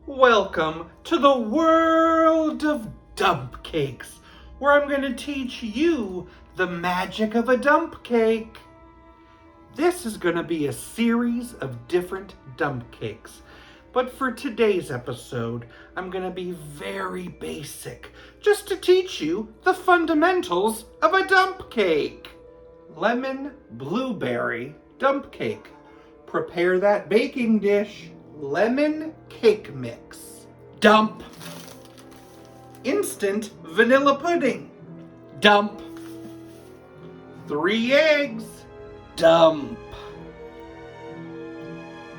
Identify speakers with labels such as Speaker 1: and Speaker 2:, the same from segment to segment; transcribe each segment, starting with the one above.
Speaker 1: Welcome to the world of dump cakes, where I'm going to teach you the magic of a dump cake. This is going to be a series of different dump cakes, but for today's episode, I'm going to be very basic, just to teach you the fundamentals of a dump cake. Lemon blueberry dump cake. Prepare that baking dish. Lemon cake mix. Dump. Instant vanilla pudding. Dump. 3 eggs. Dump.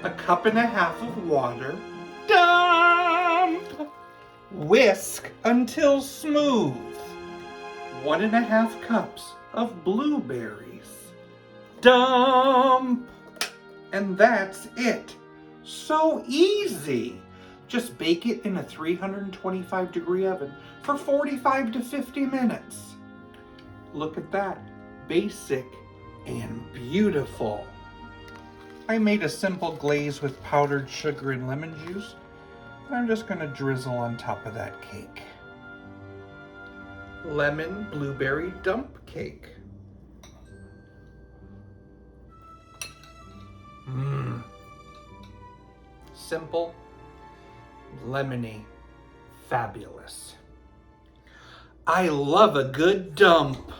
Speaker 1: A cup and a half of water. Dump. Whisk until smooth. 1.5 cups of blueberries. Dump. And that's it. So easy. Just bake it in a 325-degree oven for 45 to 50 minutes. Look at that. Basic and beautiful. I made a simple glaze with powdered sugar and lemon juice, and I'm just going to drizzle on top of that cake. Lemon blueberry dump cake. Simple, lemony, fabulous. I love a good dump.